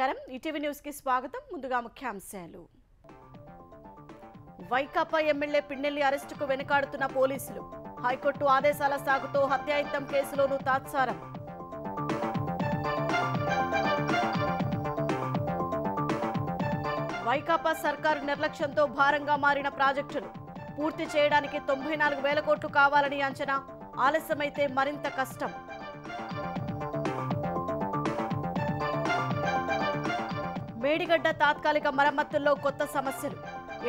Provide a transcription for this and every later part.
నమస్కారం ETV news కి స్వాగతం ముందుగా ముఖ్యాంశాలు వైకాపా ఎమ్మెల్యే పిన్నెల్లి అరెస్టుకు వెనుకాడుతున్న పోలీసులు హైకోర్టు ఆదేశాల సాగుతో హత్యాయత్నం కేసులోనూ తాత్సారం వైకాపా సర్కారు నిర్లక్ష్యంతో భారంగా మారిన ప్రాజెక్టులు పూర్తి చేయడానికి 94,000 కోట్లు కావాలని అంచనా ఆలస్యమైతే మరింత కష్టం మేడిగడ్డ తాత్కాలిక మరమ్మతుల్లో కొత్త సమస్యలు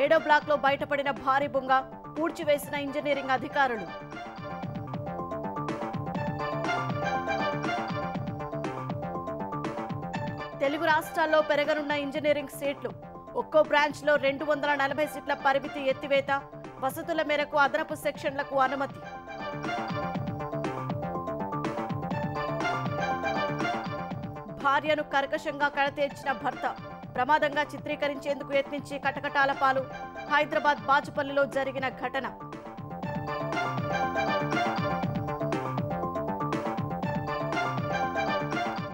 7వ బ్లాక్లో బయటపడిన భారీ బొంగ పూడ్చివేసిన ఇంజనీరింగ్ అధికారులు తెలుగు రాష్ట్రాల్లో పెరగనున్న ఇంజనీరింగ్ సీట్లు ఒక్కో బ్రాంచ్లో 240 సీట్ల పరిమితి ఎత్తివేత వసతుల మేరకు అదనపు సెక్షన్లకు అనుమతి భార్యను కర్కశంగా కడతేర్చిన భర్త ప్రమాదంగా చిత్రీకరించేందుకు యత్నించి కటకటాల పాలు హైదరాబాద్ బాచుపల్లిలో జరిగిన ఘటన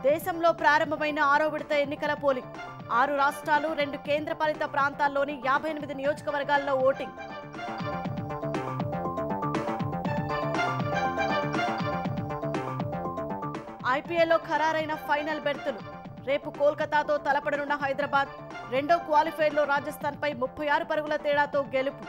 దేశంలో ప్రారంభమైన 6వ విడత ఎన్నికల పోలింగ్ 6 రాష్ట్రాలు 2 కేంద్రపాలిత ప్రాంతాల్లోని 58 నియోజకవర్గాల్లో ఓటింగ్ ఐపీఎల్లో ఖరారైన ఫైనల్ బెర్తులు రేపు కోల్కతాతో తలపడనున్న హైదరాబాద్ రెండో క్వాలిఫైర్లో రాజస్థాన్పై 36 పరుగుల తేడాతో గెలుపు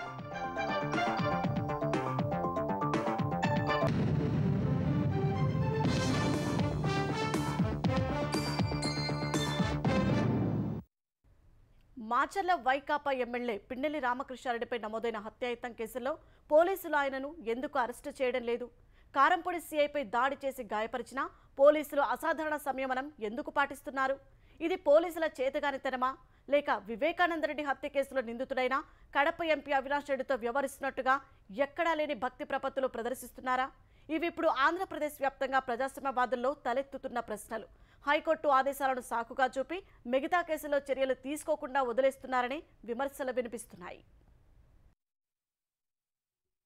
మాచర్ల వైకాపా ఎమ్మెల్యే పిన్నెల్లి రామకృష్ణారెడ్డిపై నమోదైన హత్యాయత్నం కేసులో పోలీసులు ఆయనను ఎందుకు అరెస్టు చేయడం లేదు? కారంపొడి సీఐపై దాడి చేసి గాయపరిచినా పోలీసులు అసాధారణ సంయమనం ఎందుకు పాటిస్తున్నారు? ఇది పోలీసుల చేతగానితనమా లేక వివేకానందరెడ్డి హత్య కేసులో నిందితుడైన కడప ఎంపీ అవినాష్ రెడ్డితో వ్యవహరిస్తున్నట్టుగా ఎక్కడా లేని భక్తి ప్రపత్తులు ప్రదర్శిస్తున్నారా? ఇవి ఇప్పుడు ఆంధ్రప్రదేశ్ వ్యాప్తంగా ప్రజాస్వామ్యవాదుల్లో తలెత్తుతున్న ప్రశ్నలు. హైకోర్టు ఆదేశాలను సాకుగా చూపి మిగతా కేసుల్లో చర్యలు తీసుకోకుండా వదిలేస్తున్నారని విమర్శలు వినిపిస్తున్నాయి.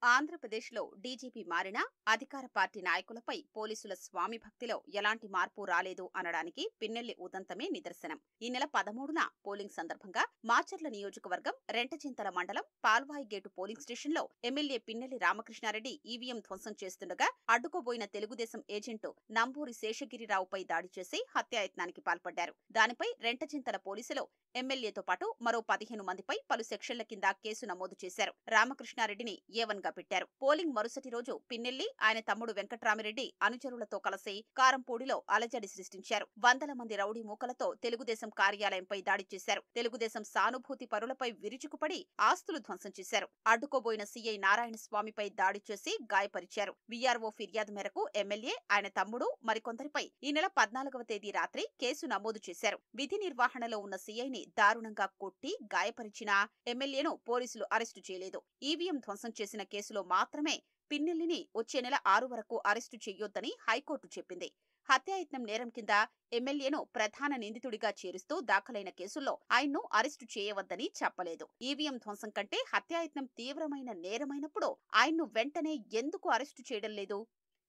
ఆంధ్రప్రదేశ్లో డీజీపీ మారినా అధికార పార్టీ నాయకులపై పోలీసుల స్వామి భక్తిలో ఎలాంటి మార్పు రాలేదు అనడానికి పిన్నెల్లి ఉదంతమే నిదర్శనం. ఈ నెల 13న పోలింగ్ సందర్భంగా మాచర్ల నియోజకవర్గం రెంటచింతల మండలం పాల్వాయి గేటు పోలింగ్ స్టేషన్లో ఎమ్మెల్యే పిన్నెల్లి రామకృష్ణారెడ్డి ఈవీఎం ధ్వంసం చేస్తుండగా అడ్డుకోబోయిన తెలుగుదేశం ఏజెంటు నంబూరి శేషగిరిరావుపై దాడి చేసి హత్యాయత్నానికి పాల్పడ్డారు. దానిపై రెంటచింతల పోలీసులు ఎమ్మెల్యేతో పాటు మరో 15 మందిపై పలు సెక్షన్ల కింద కేసు నమోదు చేశారు. రామకృష్ణారెడ్డిని ఏవన్ పెట్టారు. పోలింగ్ మరుసటి రోజు పిన్నెల్లి ఆయన తమ్ముడు వెంకట్రామిరెడ్డి అనుచరులతో కలిసి కారంపూడిలో అలజడి సృష్టించారు. వందల మంది రౌడీ మూకలతో తెలుగుదేశం కార్యాలయంపై దాడి చేశారు. తెలుగుదేశం సానుభూతి పరులపై విరుచుకుపడి ఆస్తులు ధ్వంసం చేశారు. అడ్డుకోబోయిన సీఐ నారాయణస్వామిపై దాడి చేసి గాయపరిచారు. వీఆర్ఓ ఫిర్యాదు మేరకు ఎమ్మెల్యే ఆయన తమ్ముడు మరికొందరిపై ఈ నెల 14వ తేదీ రాత్రి కేసు నమోదు చేశారు. విధి నిర్వహణలో ఉన్న సీఐని దారుణంగా కొట్టి గాయపరిచిన ఎమ్మెల్యేను పోలీసులు అరెస్టు చేయలేదు. ఈవీఎం ధ్వంసం చేసిన కేసులో మాత్రమే పిన్నెల్లిని వచ్చే నెల 6 వరకు అరెస్టు చేయొద్దని హైకోర్టు చెప్పింది. హత్యాయత్నం నేరం కింద ఎమ్మెల్యేను ప్రధాన నిందితుడిగా చేరుస్తూ దాఖలైన కేసుల్లో ఆయన్ను అరెస్టు చేయవద్దని చెప్పలేదు. ఈవీఎం ధ్వంసం కంటే హత్యాయత్నం తీవ్రమైన నేరమైనప్పుడు ఆయన్ను వెంటనే ఎందుకు అరెస్టు చేయడం లేదు?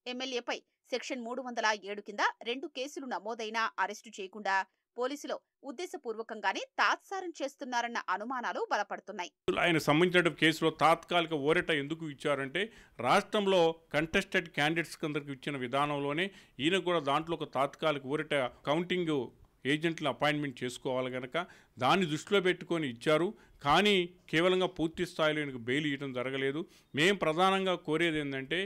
ఎమ్మెల్యేపై సెక్షన్ 307 కింద 2 కేసులు నమోదైనా అరెస్టు చేయకుండా పోలీసులు ఉద్దేశపూర్వకంగానే తాత్సారం చేస్తున్నారన్న అనుమానాలు బలపడుతున్నాయి. ఆయన సంబంధించిన కేసులో తాత్కాలిక ఊరట ఎందుకు ఇచ్చారంటే రాష్ట్రంలో కంటెస్టెడ్ క్యాండిడేట్స్ కిందకు ఇచ్చిన విధానంలోనే ఈయన కూడా దాంట్లో ఒక తాత్కాలిక ఊరట కౌంటింగ్ ఏజెంట్లను అపాయింట్మెంట్ చేసుకోవాలి కనుక దాన్ని దృష్టిలో పెట్టుకొని ఇచ్చారు. కానీ కేవలంగా పూర్తి స్థాయిలో ఈయనకు బెయిల్ ఇవ్వడం జరగలేదు. మేము ప్రధానంగా కోరేది ఏంటంటే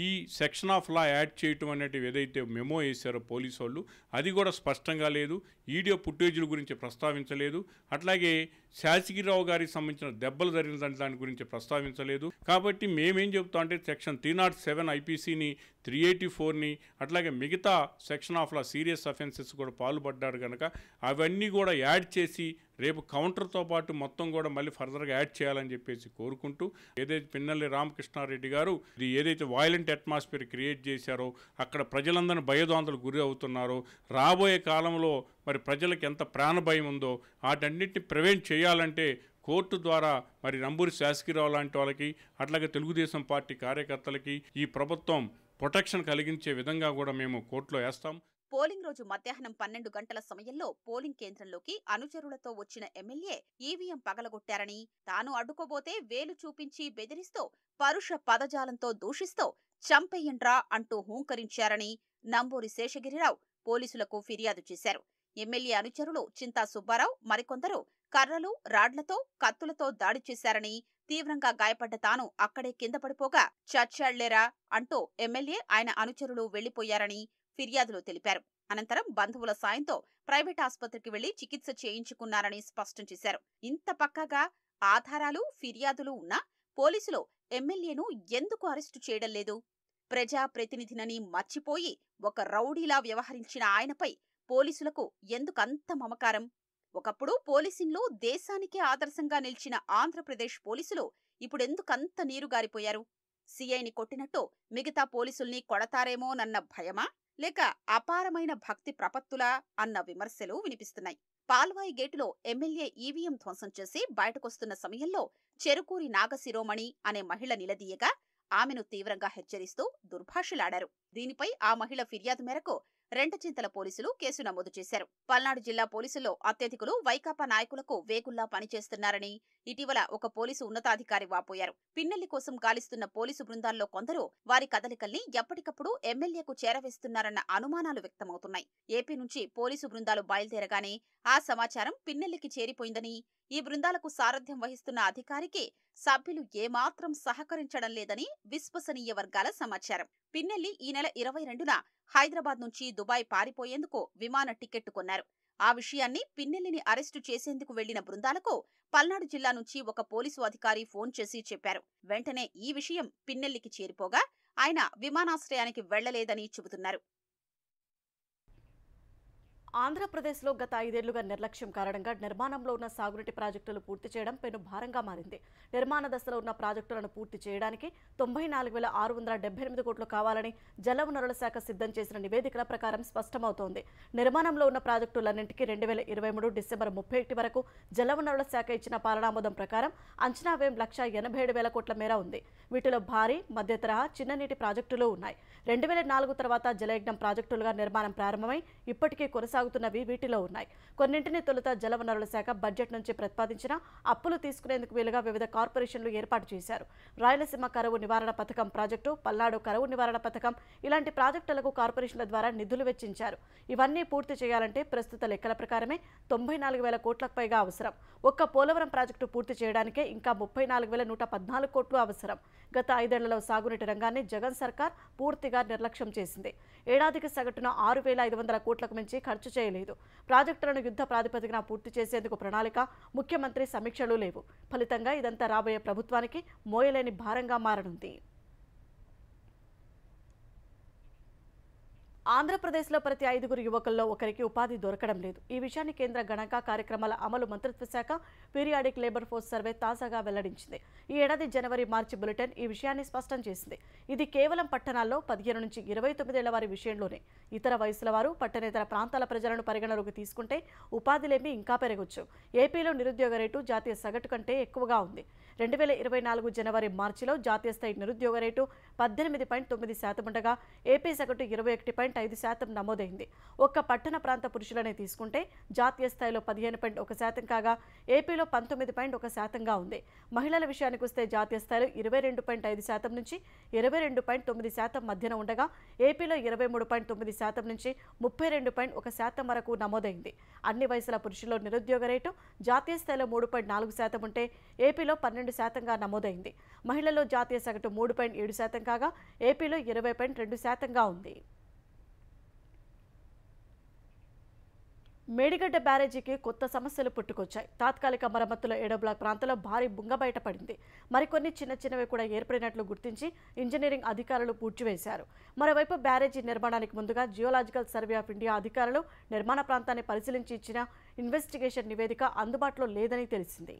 ఈ సెక్షన్ ఆఫ్ లా యాడ్ చేయటం అనేటివి ఏదైతే మెమో వేశారో పోలీసు వాళ్ళు అది కూడా స్పష్టంగా లేదు. ఈడియో ఫుటేజీల గురించి ప్రస్తావించలేదు. అట్లాగే శేషగిరిరావు గారికి సంబంధించిన దెబ్బలు జరిగిన దాని గురించి ప్రస్తావించలేదు. కాబట్టి మేమేం చెబుతాం అంటే సెక్షన్ 307 ఐపీసీని 384ని అట్లాగే మిగతా section of law serious offences కూడా పాల్పడ్డారు కనుక అవన్నీ కూడా యాడ్ చేసి రేపు కౌంటర్తో పాటు మొత్తం కూడా మళ్ళీ ఫర్దర్గా యాడ్ చేయాలని చెప్పేసి కోరుకుంటూ ఏదైతే పిన్నెల్లి రామకృష్ణారెడ్డి గారు ఇది ఏదైతే వాయిలెంట్ అట్మాస్ఫియర్ క్రియేట్ చేశారో అక్కడ ప్రజలందరినీ భయదాంతలకు గురి అవుతున్నారో రాబోయే కాలంలో మరి ప్రజలకు ఎంత ప్రాణభయం ఉందో వాటన్నిటిని ప్రివెంట్ చేయాలంటే కోర్టు ద్వారా మరి నంబూరి శేషగిరిరావు లాంటి వాళ్ళకి అట్లాగే తెలుగుదేశం పార్టీ కార్యకర్తలకి ఈ ప్రభుత్వం ప్రొటెక్షన్ కలిగించే విధంగా కూడా మేము కోర్టులో వేస్తాం. పోలింగ్ రోజు మధ్యాహ్నం 12 గంటల సమయంలో పోలింగ్ కేంద్రంలోకి అనుచరులతో వచ్చిన ఎమ్మెల్యే ఈవీఎం పగలగొట్టారని, తాను అడ్డుకోబోతే వేలు చూపించి బెదిరిస్తూ పరుష పదజాలంతో దూషిస్తూ చంపేయండ్రా అంటూ హూంకరించారని నంబూరి శేషగిరిరావు పోలీసులకు ఫిర్యాదు చేశారు. ఎమ్మెల్యే అనుచరులు చింతా సుబ్బారావు మరికొందరు కర్రలు, రాడ్లతో, కత్తులతో దాడి చేశారని, తీవ్రంగా గాయపడ్డ తాను అక్కడే కింద పడిపోగా చచ్చాళ్లేరా అంటూ ఎమ్మెల్యే ఆయన అనుచరులు వెళ్లిపోయారని ఫిర్యాదులో తెలిపారు. అనంతరం బంధువుల సాయంతో ప్రైవేట్ ఆసుపత్రికి వెళ్లి చికిత్స చేయించుకున్నారని స్పష్టం చేశారు. ఇంత పక్కాగా ఆధారాలు, ఫిర్యాదులు ఉన్నా పోలీసులు ఎమ్మెల్యేను ఎందుకు అరెస్టు చేయడం లేదు? ప్రజాప్రతినిధినని మర్చిపోయి ఒక రౌడీలా వ్యవహరించిన ఆయనపై పోలీసులకు ఎందుకంత మమకారం? ఒకప్పుడు పోలీసింగ్లో దేశానికే ఆదర్శంగా నిలిచిన ఆంధ్రప్రదేశ్ పోలీసులు ఇప్పుడెందుకంత నీరుగారిపోయారు? సీఐని కొట్టినట్టు మిగతా పోలీసుల్ని కొడతారేమోనన్న భయమా, లేక అపారమైన భక్తి ప్రపత్తులా అన్న విమర్శలు వినిపిస్తున్నాయి. పాల్వాయి గేటులో ఎమ్మెల్యే ఈవీఎం ధ్వంసం చేసి బయటకొస్తున్న సమయంలో చెరుకూరి నాగశిరోమణి అనే మహిళ నిలదీయగా ఆమెను తీవ్రంగా హెచ్చరిస్తూ దుర్భాషలాడారు. దీనిపై ఆ మహిళ ఫిర్యాదు మేరకు రెంటచింతల పోలీసులు కేసు నమోదు చేశారు. పల్నాడు జిల్లా పోలీసుల్లో అత్యధికులు వైకాపా నాయకులకు వేగుల్లా పనిచేస్తున్నారని ఇటీవల ఒక పోలీసు ఉన్నతాధికారి వాపోయారు. పిన్నెల్లి కోసం గాలిస్తున్న పోలీసు బృందాల్లో కొందరు వారి కదలికల్ని ఎప్పటికప్పుడు ఎమ్మెల్యేకు చేరవేస్తున్నారన్న అనుమానాలు వ్యక్తమవుతున్నాయి. ఏపీ నుంచి పోలీసు బృందాలు బయలుదేరగానే ఆ సమాచారం పిన్నెల్లికి చేరిపోయిందని, ఈ బృందాలకు సారథ్యం వహిస్తున్న అధికారికి సభ్యులు ఏమాత్రం సహకరించడం లేదని విశ్వసనీయ వర్గాల సమాచారం. పిన్నెల్లి ఈ నెల 22న హైదరాబాద్ నుంచి దుబాయ్ పారిపోయేందుకు విమాన టికెట్టు కొన్నారు. ఆ విషయాన్ని పిన్నెల్లిని అరెస్టు చేసేందుకు వెళ్లిన బృందాలకు పల్నాడు జిల్లా నుంచి ఒక పోలీసు అధికారి ఫోన్ చేసి చెప్పారు. వెంటనే ఈ విషయం పిన్నెల్లికి చేరిపోగా ఆయన విమానాశ్రయానికి వెళ్లలేదని చెబుతున్నారు. ఆంధ్రప్రదేశ్లో గత 5 ఏళ్లుగా నిర్లక్ష్యం కారణంగా నిర్మాణంలో ఉన్న సాగునీటి ప్రాజెక్టులు పూర్తి చేయడం పెను భారంగా మారింది. నిర్మాణ దశలో ఉన్న ప్రాజెక్టులను పూర్తి చేయడానికి 94,678 కోట్లు కావాలని జలవనరుల శాఖ సిద్ధం చేసిన నివేదికల ప్రకారం స్పష్టమవుతోంది. నిర్మాణంలో ఉన్న ప్రాజెక్టులన్నింటికీ 2023 డిసెంబర్ 31 వరకు జలవనరుల శాఖ ఇచ్చిన పాలనామోదం ప్రకారం అంచనా వ్యయం 1,87,000 కోట్ల మేర ఉంది. వీటిలో భారీ, మధ్య తరహా, చిన్న నీటి ప్రాజెక్టులు ఉన్నాయి. 2004 తర్వాత జలయజ్ఞం ప్రాజెక్టులుగా నిర్మాణం ప్రారంభమై ఇప్పటికీ కొనసాగుతున్నవి వీటిలో ఉన్నాయి. కొన్నింటిని తొలుత జలవనరుల శాఖ బడ్జెట్ నుంచి ప్రతిపాదించిన అప్పులు తీసుకునేందుకు వీలుగా వివిధ కార్పొరేషన్లు ఏర్పాటు చేశారు. రాయలసీమ కరువు నివారణ పథకం ప్రాజెక్టు, పల్నాడు కరువు నివారణ పథకం ఇలాంటి ప్రాజెక్టులకు కార్పొరేషన్ల ద్వారా నిధులు వెచ్చించారు. ఇవన్నీ పూర్తి చేయాలంటే ప్రస్తుత లెక్కల ప్రకారమే 94,000 కోట్లకు పైగా అవసరం. ఒక్క పోలవరం ప్రాజెక్టు పూర్తి చేయడానికే ఇంకా 34,114 కోట్లు అవసరం. గత 5 ఏళ్లలో సాగునీటి రంగాన్ని జగన్ సర్కార్ పూర్తిగా నిర్లక్ష్యం చేసింది. ఏడాదికి సగటున 6,500 కోట్లకు మించి ఖర్చు చేయలేదు. ప్రాజెక్టులను యుద్ధ ప్రాతిపదికన పూర్తి చేసేందుకు ప్రణాళిక, ముఖ్యమంత్రి సమీక్షలు లేవు. ఫలితంగా ఇదంతా రాబోయే ప్రభుత్వానికి మోయలేని భారంగా మారనుంది. ఆంధ్రప్రదేశ్లో ప్రతి 5 యువకుల్లో ఒకరికి ఉపాధి దొరకడం లేదు. ఈ విషయాన్ని కేంద్ర గణాంక కార్యక్రమాల అమలు మంత్రిత్వ శాఖ పీరియాడిక్ లేబర్ ఫోర్స్ సర్వే తాజాగా వెల్లడించింది. ఈ ఏడాది జనవరి, మార్చి బులెటిన్ ఈ విషయాన్ని స్పష్టం చేసింది. ఇది కేవలం పట్టణాల్లో 15 నుంచి 29 ఏళ్ల వారి విషయంలోనే. ఇతర వయసుల వారు, పట్టణేతర ప్రాంతాల ప్రజలను పరిగణలోకి తీసుకుంటే ఉపాధిలేమీ ఇంకా పెరగొచ్చు. ఏపీలో నిరుద్యోగ రేటు జాతీయ సగటు కంటే ఎక్కువగా ఉంది. 2024 జనవరి, మార్చిలో జాతీయ స్థాయి నిరుద్యోగ రేటు 18.9% ఉండగా ఏపీ సగటు 21.5% నమోదైంది. ఒక్క పట్టణ ప్రాంత పురుషులనే తీసుకుంటే జాతీయ స్థాయిలో 15.1% కాగా ఏపీలో 19.1%గా ఉంది. మహిళల విషయానికి వస్తే జాతీయ స్థాయిలో 22.5% నుంచి 22.9% మధ్యన ఉండగా ఏపీలో 23.9% నుంచి 32.1% వరకు నమోదైంది. అన్ని వయసుల పురుషుల్లో నిరుద్యోగ రేటు జాతీయ స్థాయిలో 3.4% ఉంటే ఏపీలో 12%గా నమోదైంది. మహిళల్లో జాతీయ సగటు 3.7% కాగా ఏపీలో 20.2%గా ఉంది. మేడిగడ్డ బ్యారేజీకి కొత్త సమస్యలు పుట్టుకొచ్చాయి. తాత్కాలిక మరమ్మతుల 7వ బ్లాక్ ప్రాంతంలో భారీ బుంగ బయటపడింది. మరికొన్ని చిన్నవి కూడా ఏర్పడినట్లు గుర్తించి ఇంజనీరింగ్ అధికారులు పూడ్చివేశారు. మరోవైపు బ్యారేజీ నిర్మాణానికి ముందుగా జియోలాజికల్ సర్వే ఆఫ్ ఇండియా అధికారులు నిర్మాణ ప్రాంతాన్ని పరిశీలించి ఇచ్చిన ఇన్వెస్టిగేషన్ నివేదిక అందుబాటులో లేదని తెలిసింది.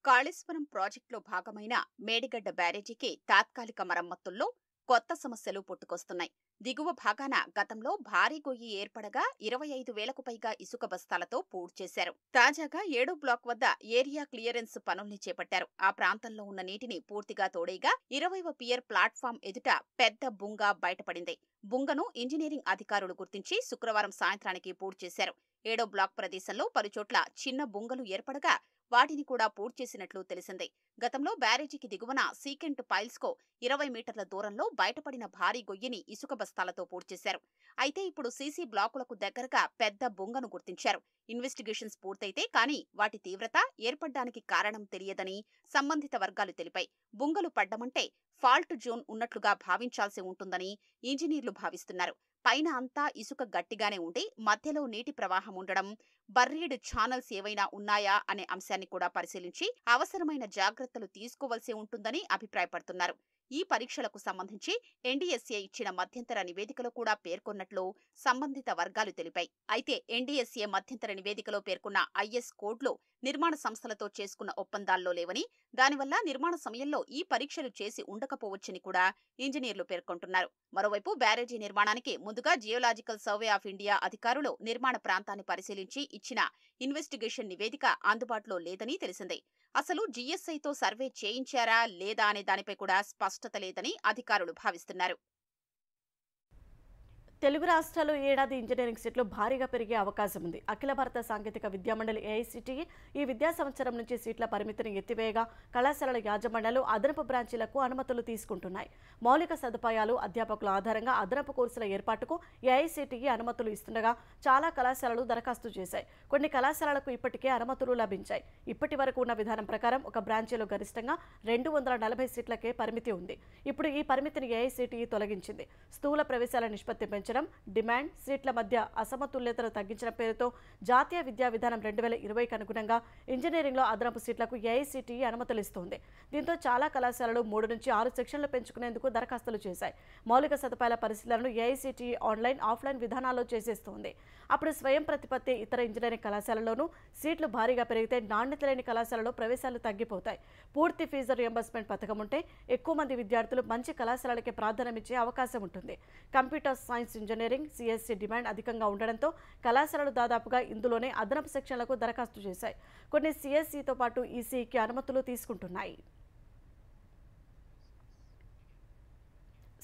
కాళేశ్వరం ప్రాజెక్టులో భాగమైన మేడిగడ్డ బ్యారేజీకి తాత్కాలిక మరమ్మతుల్లో కొత్త సమస్యలు పుట్టుకొస్తున్నాయి. దిగువ భాగాన గతంలో భారీ గొయ్యి ఏర్పడగా 25,000కు పైగా ఇసుక బస్తాలతో పూడ్చేశారు. తాజాగా 7 బ్లాక్ వద్ద ఏరియా క్లియరెన్స్ పనుల్ని చేపట్టారు. ఆ ప్రాంతంలో ఉన్న నీటిని పూర్తిగా తోడేయగా 20వ పియర్ ప్లాట్ఫామ్ ఎదుట పెద్ద బుంగ బయటపడింది. బుంగను ఇంజనీరింగ్ అధికారులు గుర్తించి శుక్రవారం సాయంత్రానికి పూడ్చేశారు. 7 బ్లాక్ ప్రదేశంలో పలుచోట్ల చిన్న బుంగలు ఏర్పడగా వాటిని కూడా పూడ్చేసినట్లు తెలిసింది. గతంలో బ్యారేజీకి దిగువన సీకెంట్ పైల్స్కో 20 మీటర్ల దూరంలో బయటపడిన భారీ గొయ్యిని ఇసుక బస్తాలతో పూడ్చేశారు. అయితే ఇప్పుడు సీసీ బ్లాకులకు దగ్గరగా పెద్ద బొంగను గుర్తించారు. ఇన్వెస్టిగేషన్స్ పూర్తయితే కానీ వాటి తీవ్రత ఏర్పడ్డానికి కారణం తెలియదని సంబంధిత వర్గాలు తెలిపాయి. బొంగలు పడ్డమంటే ఫాల్ట్ జోన్ ఉన్నట్లుగా భావించాల్సి ఉంటుందని ఇంజనీర్లు భావిస్తున్నారు. పైన అంతా ఇసుక గట్టిగానే ఉండి మధ్యలో నీటి ప్రవాహం ఉండడం, బర్రీడ్ ఛానల్స్ ఏవైనా ఉన్నాయా అనే అంశాన్ని కూడా పరిశీలించి అవసరమైన జాగ్రత్తలు తీసుకోవాల్సి ఉంటుందని అభిప్రాయపడుతున్నారు. ఈ పరీక్షలకు సంబంధించి ఎన్డీఎస్ఏ ఇచ్చిన మధ్యంతర నివేదికలో కూడా పేర్కొన్నట్లు సంబంధిత వర్గాలు తెలిపాయి. అయితే ఎన్డీఎస్ఏ మధ్యంతర నివేదికలో పేర్కొన్న ఐఎస్ కోడ్లు నిర్మాణ సంస్థలతో చేసుకున్న ఒప్పందాల్లో లేవని, దానివల్ల నిర్మాణ సమయంలో ఈ పరీక్షలు చేసి ఉండకపోవచ్చని కూడా ఇంజనీర్లు పేర్కొంటున్నారు. మరోవైపు బ్యారేజీ నిర్మాణానికి ముందుగా జియోలాజికల్ సర్వే ఆఫ్ ఇండియా అధికారులు నిర్మాణ ప్రాంతాన్ని పరిశీలించి ఇచ్చిన ఇన్వెస్టిగేషన్ నివేదిక అందుబాటులో లేదని తెలిసింది. అసలు జీఎస్ఐతో సర్వే చేయించారా లేదా అనే దానిపై కూడా స్పష్టత లేదని అధికారులు భావిస్తున్నారు. తెలుగు రాష్ట్రాల్లో ఏడాది ఇంజనీరింగ్ సీట్లు భారీగా పెరిగే అవకాశం ఉంది. అఖిల భారత సాంకేతిక విద్యామండలి ఏఐసిటిఈ ఈ విద్యా సంవత్సరం నుంచి సీట్ల పరిమితిని ఎత్తివేయగా కళాశాలల యాజమాన్యాలు అదనపు బ్రాంచీలకు అనుమతులు తీసుకుంటున్నాయి. మౌలిక సదుపాయాలు, అధ్యాపకుల ఆధారంగా అదనపు కోర్సుల ఏర్పాటుకు ఏఐసిటిఈ అనుమతులు ఇస్తుండగా చాలా కళాశాలలు దరఖాస్తు చేశాయి. కొన్ని కళాశాలలకు ఇప్పటికే అనుమతులు లభించాయి. ఇప్పటి వరకు ఉన్న విధానం ప్రకారం ఒక బ్రాంచీలో గరిష్టంగా 240 సీట్లకే పరిమితి ఉంది. ఇప్పుడు ఈ పరిమితిని ఏఐసిటిఈ తొలగించింది. స్థూల ప్రవేశాల నిష్పత్తి పెంచడం, డిమాండ్, సీట్ల మధ్య అసమతుల్యతను తగ్గించిన పేరుతో జాతీయ విద్యా విధానం 2020కి అనుగుణంగా ఇంజనీరింగ్లో అదనపు సీట్లకు ఏఐసిటిఈ అనుమతులు ఇస్తోంది. దీంతో చాలా కళాశాలలు 3 నుంచి 6 సెక్షన్లు పెంచుకునేందుకు దరఖాస్తులు చేశాయి. మౌలిక సదుపాయాల పరిశీలనను ఏఐసిటిఈ ఆన్లైన్, ఆఫ్లైన్ విధానాల్లో చేసేస్తోంది. అప్పుడు స్వయం ప్రతిపత్తి ఇతర ఇంజనీరింగ్ కళాశాలలోనూ సీట్లు భారీగా పెరిగితే నాణ్యత లేని కళాశాలలో ప్రవేశాలు తగ్గిపోతాయి. పూర్తి ఫీజు రియంబర్స్మెంట్ పథకం ఉంటే ఎక్కువ మంది విద్యార్థులు మంచి కళాశాలలకే ప్రాధాన్యమిచ్చే అవకాశం ఉంటుంది. Computer science, engineering, CSC demand అధికంగా ఉండడంతో కళాశాలలు దాదాపుగా ఇందులోనే అదనపు సెక్షన్లకు దరఖాస్తు చేశాయి. కొన్ని సిఎస్సితో పాటు ఈసీఈకి అనుమతులు తీసుకుంటున్నాయి.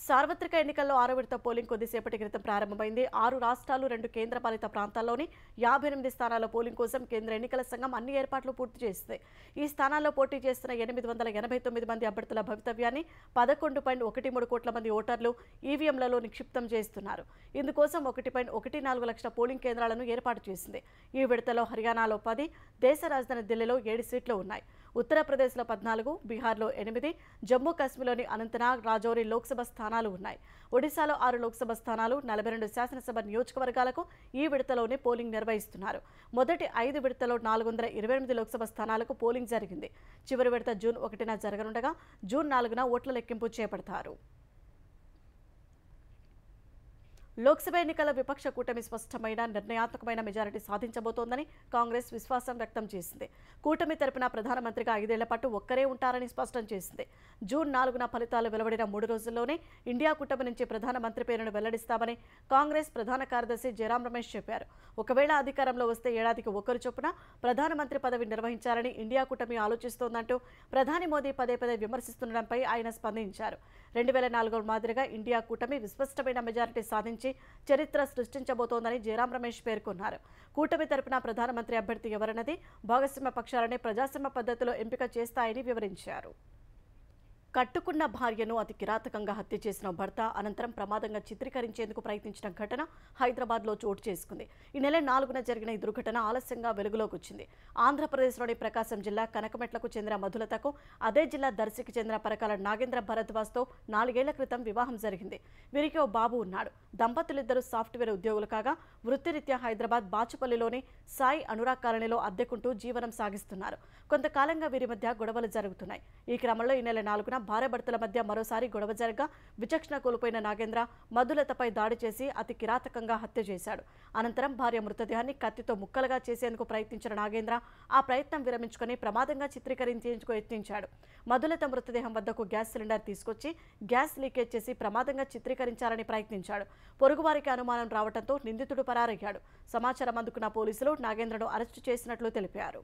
సార్వత్రిక ఎన్నికల్లో 6వ విడత పోలింగ్ కొద్దిసేపటి క్రితం ప్రారంభమైంది. 6 రాష్ట్రాలు, 2 కేంద్రపాలిత ప్రాంతాల్లోని 58 స్థానాల పోలింగ్ కోసం కేంద్ర ఎన్నికల సంఘం అన్ని ఏర్పాట్లు పూర్తి చేసింది. ఈ స్థానాల్లో పోటీ చేస్తున్న 889 మంది అభ్యర్థుల భవితవ్యాన్ని 11.13 కోట్ల మంది ఓటర్లు ఈవీఎంలలో నిక్షిప్తం చేస్తున్నారు. ఇందుకోసం 1.14 లక్షల పోలింగ్ కేంద్రాలను ఏర్పాటు చేసింది. ఈ విడతలో హర్యానాలో 10, దేశ రాజధాని ఢిల్లీలో 7 సీట్లు ఉన్నాయి. ఉత్తరప్రదేశ్లో 14, బీహార్లో 8, జమ్మూ కాశ్మీర్లోని అనంతనాగ్, రాజౌరి లోక్సభ స్థానాలు ఉన్నాయి. ఒడిశాలో 6 లోక్సభ స్థానాలు, 42 శాసనసభ నియోజకవర్గాలకు ఈ విడతలోనే పోలింగ్ నిర్వహిస్తున్నారు. మొదటి 5 విడతలో 428 లోక్సభ స్థానాలకు పోలింగ్ జరిగింది. చివరి విడత జూన్ 1న జరగనుండగా జూన్ 4న ఓట్ల లెక్కింపు చేపడతారు. లోక్సభ ఎన్నికల విపక్ష కూటమి స్పష్టమైన, నిర్ణయాత్మకమైన మెజారిటీ సాధించబోతోందని కాంగ్రెస్ విశ్వాసం వ్యక్తం చేసింది. కూటమి తరపున ప్రధానమంత్రిగా 5 ఏళ్ల పాటు ఒక్కరే ఉంటారని స్పష్టం చేసింది. జూన్ 4న ఫలితాలు వెలువడిన 3 రోజుల్లోనే ఇండియా కూటమి నుంచి ప్రధానమంత్రి పేరును వెల్లడిస్తామని కాంగ్రెస్ ప్రధాన కార్యదర్శి జయరాం రమేష్ చెప్పారు. ఒకవేళ అధికారంలో వస్తే ఏడాదికి ఒకరు చొప్పున ప్రధానమంత్రి పదవి నిర్వహించాలని ఇండియా కూటమి ఆలోచిస్తోందంటూ ప్రధాని మోదీ పదే విమర్శిస్తుండడంపై ఆయన స్పందించారు. 2004 మాదిరిగా ఇండియా కూటమి విస్పష్టమైన మెజారిటీ సాధించి చరిత్ర సృష్టించబోతోందని జయరాం రమేష్ పేర్కొన్నారు. కూటమి తరపున ప్రధానమంత్రి అభ్యర్థి ఎవరన్నది భాగస్వామ్య పక్షాలనే ప్రజాస్వామ్య పద్ధతిలో ఎంపిక చేస్తాయని వివరించారు. కట్టుకున్న భార్యను అతి కిరాతకంగా హత్య చేసిన భర్త అనంతరం ప్రమాదంగా చిత్రీకరించేందుకు ప్రయత్నించిన ఘటన హైదరాబాద్లో చోటు చేసుకుంది. ఈ నెల 4న జరిగిన ఈ దుర్ఘటన ఆలస్యంగా వెలుగులోకి వచ్చింది. ఆంధ్రప్రదేశ్లోని ప్రకాశం జిల్లా కనకమెట్లకు చెందిన మధులతకు అదే జిల్లా దర్శికి చెందిన పరకాల నాగేంద్ర భరద్వాజ్తో 4 ఏళ్ల క్రితం వివాహం జరిగింది. వీరికి ఓ బాబు ఉన్నాడు. దంపతులిద్దరూ సాఫ్ట్వేర్ ఉద్యోగులు కాగా వృత్తిరీత్యా హైదరాబాద్ బాచుపల్లిలోని సాయి అనురాగ్ కాలనీలో అద్దెకుంటూ జీవనం సాగిస్తున్నారు. కొంతకాలంగా వీరి మధ్య గొడవలు జరుగుతున్నాయి. ఈ క్రమంలో ఈ నెల 4న భార్యాభర్తల మధ్య మరోసారి గొడవ జరగగా విచక్షణ కోల్పోయిన నాగేంద్ర మధులతపై దాడి చేసి అతి కిరాతకంగా హత్య చేశాడు. అనంతరం భార్య మృతదేహాన్ని కత్తితో ముక్కలుగా చేసేందుకు ప్రయత్నించిన నాగేంద్ర ఆ ప్రయత్నం విరమించుకొని ప్రమాదంగా చిత్రీకరించేందుకు యత్నించాడు. మధులత మృతదేహం వద్దకు గ్యాస్ సిలిండర్ తీసుకొచ్చి గ్యాస్ లీకేజ్ చేసి ప్రమాదంగా చిత్రీకరించాలని ప్రయత్నించాడు. పొరుగువారికి అనుమానం రావడంతో నిందితుడు పరారయ్యాడు. సమాచారం అందుకున్న పోలీసులు నాగేంద్రను అరెస్టు చేసినట్లు తెలిపారు.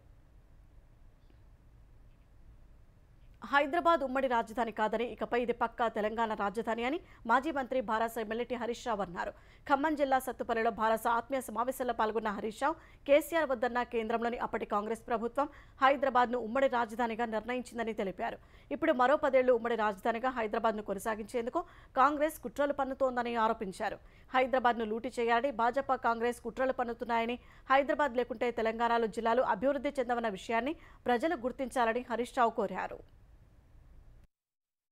హైదరాబాద్ ఉమ్మడి రాజధాని కాదని, ఇకపై ఇది పక్కా తెలంగాణ రాజధాని అని మాజీ మంత్రి భారాస ఎమ్మెల్యే హరీష్ రావు అన్నారు. ఖమ్మం జిల్లా సత్తుపల్లిలో భారాస ఆత్మీయ సమావేశంలో పాల్గొన్న హరీష్ రావు కేసీఆర్ వద్దన్న కేంద్రంలోని అప్పటి కాంగ్రెస్ ప్రభుత్వం హైదరాబాద్ను ఉమ్మడి రాజధానిగా నిర్ణయించిందని తెలిపారు. ఇప్పుడు మరో 10 ఏళ్లు ఉమ్మడి రాజధానిగా హైదరాబాద్ను కొనసాగించేందుకు కాంగ్రెస్ కుట్రలు పన్నుతోందని ఆరోపించారు. హైదరాబాద్ను లూటీ చేయాలని భాజపా కాంగ్రెస్ కుట్రలు పన్నుతున్నాయని, హైదరాబాద్ లేకుంటే తెలంగాణలో జిల్లాలు అభివృద్ధి చెందవన్న విషయాన్ని ప్రజలు గుర్తించాలని హరీష్ రావు కోరారు.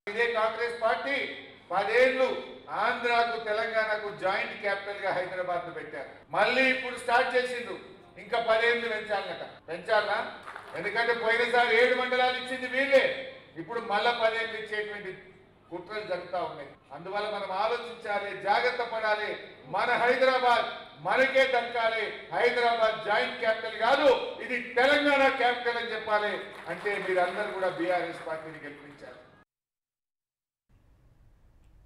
ఇదే కాంగ్రెస్ పార్టీ 10 ఏళ్లు ఆంధ్రాకు తెలంగాణకు జాయింట్ క్యాపిటల్ గా హైదరాబాద్ ను పెట్టారు. మళ్ళీ ఇప్పుడు స్టార్ట్ చేసిండ్రు, ఇంకా 10 ఏళ్లు పెంచాలనా? ఎందుకంటే పోయినసారి 7 మండలాలు ఇచ్చింది వీళ్ళే, ఇప్పుడు మళ్ళా 10 ఏళ్లు ఇచ్చేటువంటి కుట్రలు జరుగుతూ ఉన్నాయి. అందువల్ల మనం ఆలోచించాలి, జాగ్రత్త పడాలి. మన హైదరాబాద్ మనకే దక్కాలి. హైదరాబాద్ జాయింట్ క్యాపిటల్ కాదు, ఇది తెలంగాణ క్యాపిటల్ అని చెప్పాలి. అంటే మీరందరూ కూడా బీఆర్ఎస్ పార్టీని గెలిపించాలి.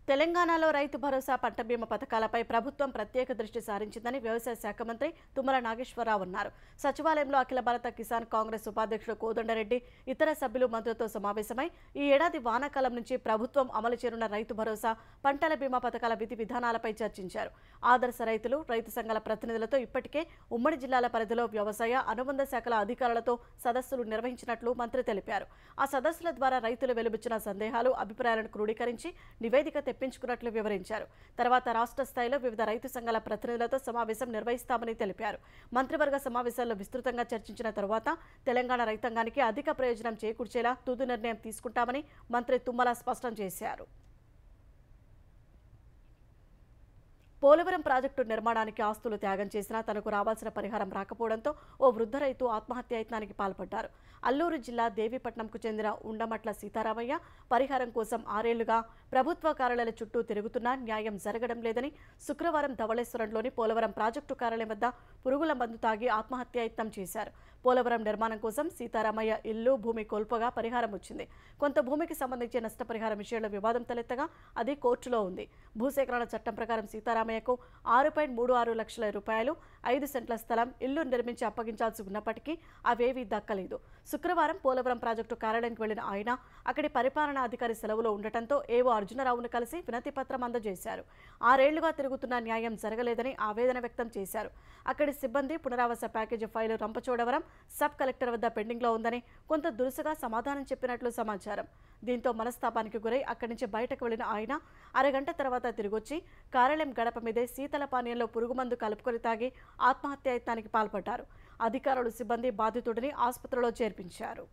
తెలంగాణలో రైతు భరోసా, పంట బీమా పథకాలపై ప్రభుత్వం ప్రత్యేక దృష్టి సారించిందని వ్యవసాయ శాఖ మంత్రి తుమ్మల నాగేశ్వరరావు అన్నారు. సచివాలయంలో అఖిల భారత కిసాన్ కాంగ్రెస్ ఉపాధ్యక్షుడు కోదండరెడ్డి ఇతర సభ్యులు మంత్రులతో సమావేశమై ఈ ఏడాది వానాకాలం నుంచి ప్రభుత్వం అమలు చేయనున్న రైతు భరోసా, పంటల బీమా పథకాల విధి విధానాలపై చర్చించారు. ఆదర్శ రైతులు, రైతు సంఘాల ప్రతినిధులతో ఇప్పటికే ఉమ్మడి జిల్లాల పరిధిలో వ్యవసాయ, అనుబంధ శాఖల అధికారులతో సదస్సులు నిర్వహించినట్లు మంత్రి తెలిపారు. ఆ సదస్సుల ద్వారా రైతులు వెలుబుచ్చిన సందేహాలు, అభిప్రాయాలను క్రోడీకరించి నివేదిక తెప్పించుకున్నట్లు వివరించారు. తర్వాత రాష్ట్ర స్థాయిలో వివిధ రైతు సంఘాల ప్రతినిధులతో సమావేశం నిర్వహిస్తామని తెలిపారు. మంత్రివర్గ సమావేశాల్లో విస్తృతంగా చర్చించిన తరువాత తెలంగాణ రైతాంగానికి అధిక ప్రయోజనం చేకూర్చేలా తుది నిర్ణయం తీసుకుంటామని మంత్రి తుమ్మల స్పష్టం చేశారు. పోలవరం ప్రాజెక్టు నిర్మాణానికి ఆస్తులు త్యాగం చేసినా తనకు రావాల్సిన పరిహారం రాకపోవడంతో ఓ వృద్ధ రైతు ఆత్మహత్యాయత్నానికి పాల్పడ్డారు. అల్లూరు జిల్లా దేవీపట్నంకు చెందిన ఉండమట్ల సీతారామయ్య పరిహారం కోసం 6 ఏళ్లుగా ప్రభుత్వ కార్యాలయాల చుట్టూ తిరుగుతున్నా న్యాయం జరగడం లేదని శుక్రవారం ధవళేశ్వరంలోని పోలవరం ప్రాజెక్టు కార్యాలయం వద్ద పురుగుల మందు తాగి ఆత్మహత్యాయత్నం చేశారు. పోలవరం నిర్మాణం కోసం సీతారామయ్య ఇల్లు, భూమి కోల్పోగా పరిహారం వచ్చింది. కొంత భూమికి సంబంధించి నష్టపరిహారం విషయంలో వివాదం తలెత్తగా అది కోర్టులో ఉంది. భూసేకరణ చట్టం ప్రకారం సీతారామయ్యకు 6.36 లక్షల రూపాయలు, 5 సెంట్ల స్థలం, ఇల్లు నిర్మించి అప్పగించాల్సి ఉన్నప్పటికీ అవేవీ దక్కలేదు. శుక్రవారం పోలవరం ప్రాజెక్టు కార్యాలయానికి వెళ్లిన ఆయన అక్కడి పరిపాలనాధికారి సెలవులో ఉండటంతో ఏవో అర్జునరావును కలిసి వినతి పత్రం అందజేశారు. 6 ఏళ్లుగా తిరుగుతున్న న్యాయం జరగలేదని ఆవేదన వ్యక్తం చేశారు. అక్కడి సిబ్బంది పునరావాస package file Rampachodavaram sub collector వద్ద పెండింగ్లో ఉందని కొంత దురుసుగా సమాధానం చెప్పినట్లు సమాచారం. దీంతో మనస్తాపానికి గురై అక్కడి నుంచి బయటకు వెళ్లిన ఆయన అరగంట తర్వాత తిరిగొచ్చి కార్యాలయం గడప మీదే శీతల పానీయంలో పురుగుమందు కలుపుకొని తాగి ఆత్మహత్యాయత్నానికి పాల్పడ్డారు. అధికారులు, సిబ్బంది బాధితుడిని ఆసుపత్రిలో చేర్పించారు.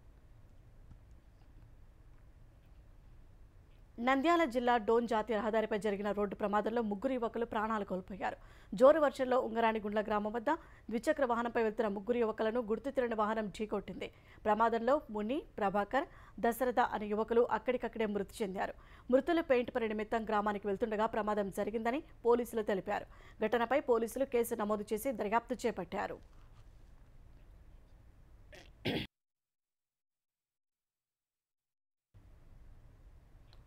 నంద్యాల జిల్లా డోన్ జాతీయ రహదారిపై జరిగిన రోడ్డు ప్రమాదంలో 3 యువకులు ప్రాణాలు కోల్పోయారు. జోరు వర్షంలో ఉంగరానిగుండ్ల గ్రామం వద్ద ద్విచక్ర వాహనంపై వెళ్తున్న 3 యువకులను గుర్తు తెలియని వాహనం ఢీకొట్టింది. ప్రమాదంలో ముని, ప్రభాకర్, దశరథ అనే యువకులు అక్కడికక్కడే మృతి చెందారు. మృతులు పెయింట్ పని నిమిత్తం గ్రామానికి వెళ్తుండగా ప్రమాదం జరిగిందని పోలీసులు తెలిపారు. ఘటనపై పోలీసులు కేసు నమోదు చేసి దర్యాప్తు చేపట్టారు.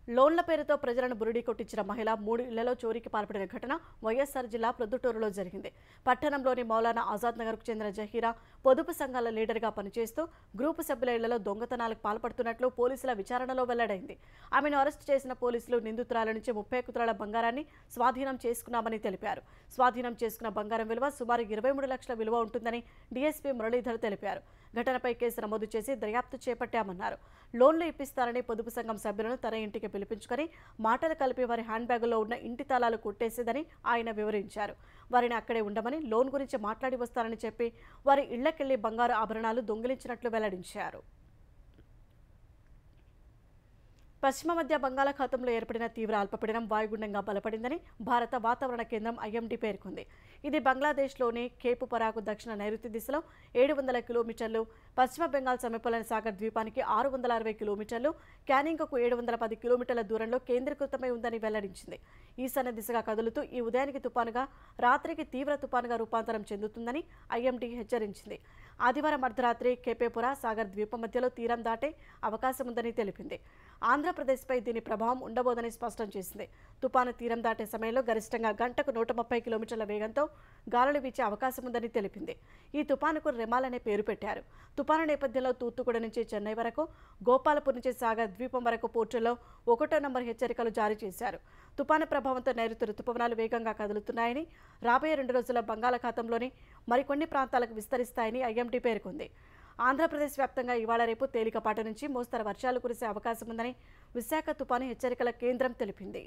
లోన్ల పేరుతో ప్రజలను బురిడీ కొట్టించిన మహిళ 3 ఇళ్లలో చోరీకి పాల్పడిన ఘటన వైఎస్ఆర్ జిల్లా ప్రొద్దుటూరులో జరిగింది. పట్టణంలోని మౌలానా ఆజాద్ నగర్కు చెందిన జహీరా పొదుపు సంఘాల లీడర్గా పనిచేస్తూ గ్రూపు సభ్యుల ఇళ్లలో దొంగతనాలకు పాల్పడుతున్నట్లు పోలీసుల విచారణలో వెల్లడైంది. ఆమెను అరెస్టు చేసిన పోలీసులు నిందితురాల నుంచి 31 తులాల బంగారాన్ని స్వాధీనం చేసుకున్నామని తెలిపారు. స్వాధీనం చేసుకున్న బంగారం విలువ సుమారు 23 లక్షల విలువ ఉంటుందని డీఎస్పీ మురళీధర్ తెలిపారు. ఘటనపై కేసు నమోదు చేసి దర్యాప్తు చేపట్టామన్నారు. లోన్లు ఇప్పిస్తారని పొదుపు సంఘం సభ్యులను తన ఇంటికి పిలిపించుకొని మాటలు కలిపి వారి హ్యాండ్ బ్యాగులో ఉన్న ఇంటి తాళాలు కొట్టేసేదని ఆయన వివరించారు. వారిని అక్కడే ఉండమని, లోన్ గురించి మాట్లాడి వస్తారని చెప్పి వారి ఇళ్లకెళ్లి బంగారు ఆభరణాలు దొంగిలించినట్లు వెల్లడించారు. పశ్చిమ మధ్య బంగాళాఖాతంలో ఏర్పడిన తీవ్ర అల్పపీడనం వాయుగుండంగా బలపడిందని భారత వాతావరణ కేంద్రం ఐఎండీ పేర్కొంది. ఇది బంగ్లాదేశ్లోని కేపుపరాకు దక్షిణ నైరుతి దిశలో 700 కిలోమీటర్లు, పశ్చిమ బెంగాల్ సమీపంలోని సాగర్ ద్వీపానికి 660 కిలోమీటర్లు, క్యానింగ్కు 710 కిలోమీటర్ల దూరంలో కేంద్రీకృతమై ఉందని వెల్లడించింది. ఈశాన్య దిశగా కదులుతూ ఈ ఉదయానికి తుపానుగా, రాత్రికి తీవ్ర తుపానుగా రూపాంతరం చెందుతుందని ఐఎండీ హెచ్చరించింది. ఆదివారం అర్ధరాత్రి కేపేపురా సాగర్ ద్వీపం మధ్యలో తీరం దాటే అవకాశం ఉందని తెలిపింది. ఆంధ్రప్రదేశ్పై దీని ప్రభావం ఉండబోదని స్పష్టం చేసింది. తుపాను తీరం దాటే సమయంలో గరిష్టంగా గంటకు 130 కిలోమీటర్ల వేగంతో గాలులు వీచే అవకాశం ఉందని తెలిపింది. ఈ తుపానుకు రెమాల్ అనే పేరు పెట్టారు. తుపాను నేపథ్యంలో తూత్తుకుడి నుంచి చెన్నై వరకు, గోపాలపూర్ నుంచి సాగర్ ద్వీపం వరకు పోర్టుల్లో 1వ నంబర్ హెచ్చరికలు జారీ చేశారు. తుపాను ప్రభావంతో నైరుతి రుతుపవనాలు వేగంగా కదులుతున్నాయని, రాబోయే 2 రోజుల్లో బంగాళాఖాతంలోని మరికొన్ని ప్రాంతాలకు విస్తరిస్తాయని ఐఎండీ పేర్కొంది. ఆంధ్రప్రదేశ్ వ్యాప్తంగా ఇవాళ రేపు తేలికపాటి నుంచి మోస్తరు వర్షాలు కురిసే అవకాశం ఉందని విశాఖ తుపాను హెచ్చరికల కేంద్రం తెలిపింది.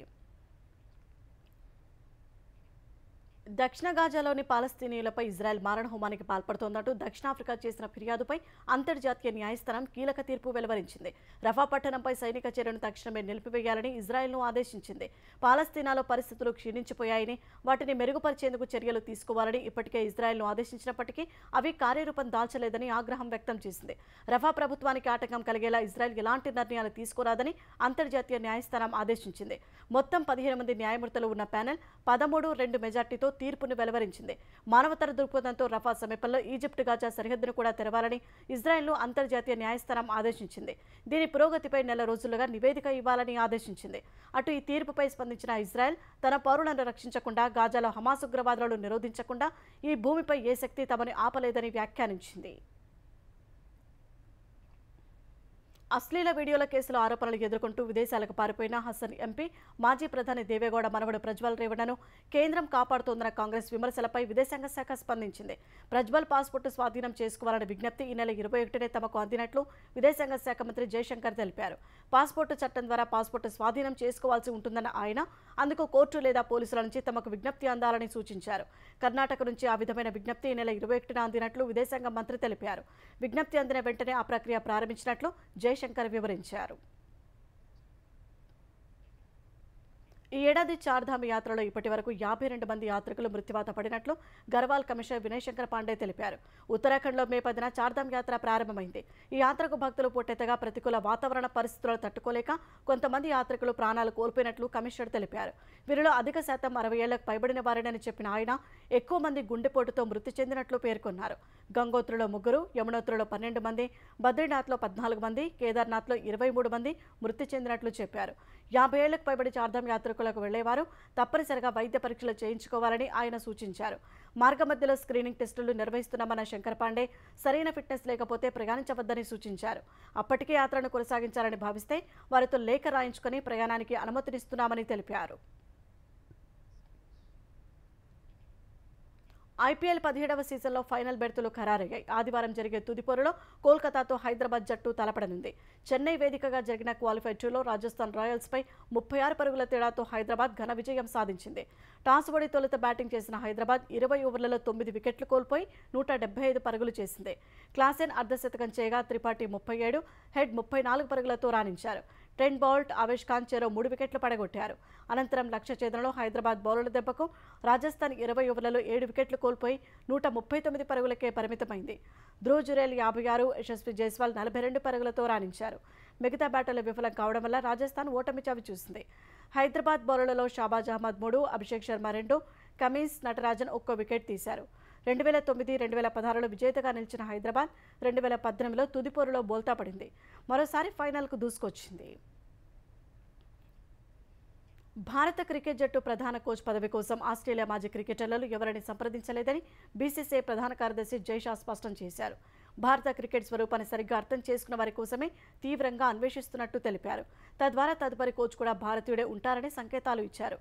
దక్షిణ గాజాలోని పాలస్తీనియులపై ఇజ్రాయెల్ మారణహోమానికి పాల్పడుతోందంటూ దక్షిణాఫ్రికా చేసిన ఫిర్యాదుపై అంతర్జాతీయ న్యాయస్థానం కీలక తీర్పు వెలువరించింది. రఫా పట్టణంపై సైనిక చర్యను తక్షణమే నిలిపివేయాలని ఇజ్రాయెల్ను ఆదేశించింది. పాలస్తీనాలో పరిస్థితులు క్షీణించిపోయాయని, వాటిని మెరుగుపరిచేందుకు చర్యలు తీసుకోవాలని ఇప్పటికే ఇజ్రాయెల్ను ఆదేశించినప్పటికీ అవి కార్యరూపం దాల్చలేదని ఆగ్రహం వ్యక్తం చేసింది. రఫా ప్రభుత్వానికి ఆటంకం కలిగేలా ఇజ్రాయెల్ ఎలాంటి నిర్ణయాలు తీసుకోరాదని అంతర్జాతీయ న్యాయస్థానం ఆదేశించింది. మొత్తం 15 మంది న్యాయమూర్తులు ఉన్న ప్యానెల్ 13-2 మెజార్టీతో తీర్పును వెలువరించింది. మానవతర దృక్పథంతో రఫా సమీపంలో ఈజిప్ట్ గాజా సరిహద్దును కూడా తెరవాలని ఇజ్రాయెల్ను అంతర్జాతీయ న్యాయస్థానం ఆదేశించింది. దీని పురోగతిపై నెల రోజులుగా నివేదిక ఇవ్వాలని ఆదేశించింది. అటు ఈ తీర్పుపై స్పందించిన ఇజ్రాయెల్ తన పౌరులను రక్షించకుండా, గాజాలో హమాస్ ఉగ్రవాదులను నిరోధించకుండా ఈ భూమిపై ఏ శక్తి తమని ఆపలేదని వ్యాఖ్యానించింది. అశ్లీల వీడియోల కేసులో ఆరోపణలు ఎదుర్కొంటూ విదేశాలకు పారిపోయిన హసన్ ఎంపీ, మాజీ ప్రధాని దేవేగౌడ మనవడు ప్రజ్వల్ రేవణ్ణను కేంద్రం కాపాడుతోందన్న కాంగ్రెస్ విమర్శలపై విదేశాంగ శాఖ స్పందించింది. ప్రజ్వల్ పాస్పోర్టు స్వాధీనం చేసుకోవాలన్న విజ్ఞప్తి ఈ నెల 21నే తమకు అందినట్లు విదేశాంగ శాఖ మంత్రి జయశంకర్ తెలిపారు. పాస్పోర్టు చట్టం ద్వారా పాస్పోర్టు స్వాధీనం చేసుకోవాల్సి ఉంటుందన్న ఆయన అందుకు కోర్టు లేదా పోలీసుల నుంచి తమకు విజ్ఞప్తి అందాలని సూచించారు. కర్ణాటక నుంచి ఆ విధమైన విజ్ఞప్తి ఈ నెల 21న అందినట్లు విదేశాంగ మంత్రి తెలిపారు. విజ్ఞప్తి అందిన వెంటనే ఆ ప్రక్రియ ప్రారంభించినట్లు జయశంకర్ వివరించారు. ఈ ఏడాది చార్ధామ్ యాత్రలో ఇప్పటి వరకు 52 మంది యాత్రికులు మృత్యువాత పడినట్లు గర్వాల్ కమిషనర్ వినయ్ శంకర్ పాండే తెలిపారు. ఉత్తరాఖండ్లో మే 10న చార్ధామ్ యాత్ర ప్రారంభమైంది. ఈ యాత్రకు భక్తులు పోటెత్తగా ప్రతికూల వాతావరణ పరిస్థితులను తట్టుకోలేక కొంతమంది యాత్రికులు ప్రాణాలు కోల్పోయినట్లు కమిషనర్ తెలిపారు. వీరిలో అధిక శాతం 60 ఏళ్లకు పైబడిన వారేనని చెప్పిన ఆయన ఎక్కువ మంది గుండెపోటుతో మృతి చెందినట్లు పేర్కొన్నారు. గంగోత్రిలో 3, యమునోత్రిలో 12 మంది, బద్రీనాథ్లో 14 మంది, కేదార్నాథ్లో 23 మంది మృతి చెందినట్లు చెప్పారు. 50 ఏళ్లకు పైబడి చార్ధామ్ యాత్రకు వెళ్లేవారు తప్పనిసరిగా వైద్య పరీక్షలు చేయించుకోవాలని ఆయన సూచించారు. మార్గమధ్యలో స్క్రీనింగ్ టెస్టులు నిర్వహిస్తున్నామన్న శంకర్ పాండే సరైన ఫిట్నెస్ లేకపోతే ప్రయాణించవద్దని సూచించారు. అప్పటికే యాత్రను కొనసాగించాలని భావిస్తే వారితో లేఖ రాయించుకుని ప్రయాణానికి అనుమతినిస్తున్నామని తెలిపారు. ఐపీఎల్ 17వ సీజన్లో ఫైనల్ బెర్తులు ఖరారయ్యాయి. ఆదివారం జరిగే తుది పోరులో కోల్కతాతో హైదరాబాద్ జట్టు తలపడనుంది. చెన్నై వేదికగా జరిగిన క్వాలిఫైర్ 2లో రాజస్థాన్ రాయల్స్పై 36 పరుగుల తేడాతో హైదరాబాద్ ఘన విజయం సాధించింది. టాస్ ఓడి తొలుత బ్యాటింగ్ చేసిన హైదరాబాద్ 20 ఓవర్లలో 9 వికెట్లు కోల్పోయి 175 పరుగులు చేసింది. క్లాసెన్ అర్ధశతకం చేయగా త్రిపాఠి 37, హెడ్ 34 పరుగులతో రాణించారు. ట్రెంట్ బౌల్ట్, ఆవేష్ ఖాన్ చెరో 3 వికెట్లు పడగొట్టారు. అనంతరం లక్ష్య ఛేదనలో హైదరాబాద్ బౌలర్ల దెబ్బకు రాజస్థాన్ 20 ఓవర్లలో 7 వికెట్లు కోల్పోయి 139 పరుగులకే పరిమితమైంది. ధ్రువ్ జురేల్ 56, యశస్వి జైస్వాల్ 42 పరుగులతో రాణించారు. మిగతా బ్యాటర్లు విఫలం కావడం వల్ల రాజస్థాన్ ఓటమి చవిచూసింది. హైదరాబాద్ బౌలర్లలో షాబాజ్ అహ్మద్ 3, అభిషేక్ శర్మ 2, కమీన్స్ నటరాజన్ 1 వికెట్ తీశారు. 2009, 2016లో విజేతగా నిలిచిన హైదరాబాద్ 2018లో తుదిపోరులో బోల్తా పడింది. మరోసారి ఫైనల్కు దూసుకొచ్చింది. భారత క్రికెట్ జట్టు ప్రధాన కోచ్ పదవి కోసం ఆస్ట్రేలియా మాజీ క్రికెటర్లు ఎవరిని సంప్రదించలేదని బీసీసీఐ ప్రధాన కార్యదర్శి జైషా స్పష్టం చేశారు. భారత క్రికెట్ స్వరూపాన్ని సరిగ్గా అర్థం చేసుకున్న వారి కోసమే తీవ్రంగా అన్వేషిస్తున్నట్టు తెలిపారు. తద్వారా తదుపరి కోచ్ కూడా భారతీయుడే ఉంటారని సంకేతాలు ఇచ్చారు.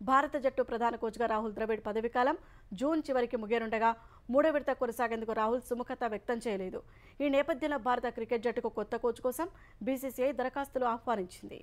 భారత జట్టు ప్రధాన కోచ్గా రాహుల్ ద్రవిడ్ పదవీకాలం జూన్ చివరికి ముగియనుండగా 3వ విడత కొనసాగేందుకు రాహుల్ సుముఖత వ్యక్తం చేయలేదు. ఈ నేపథ్యంలో భారత క్రికెట్ జట్టుకు కొత్త కోచ్ కోసం బీసీసీఐ దరఖాస్తులు ఆహ్వానించింది.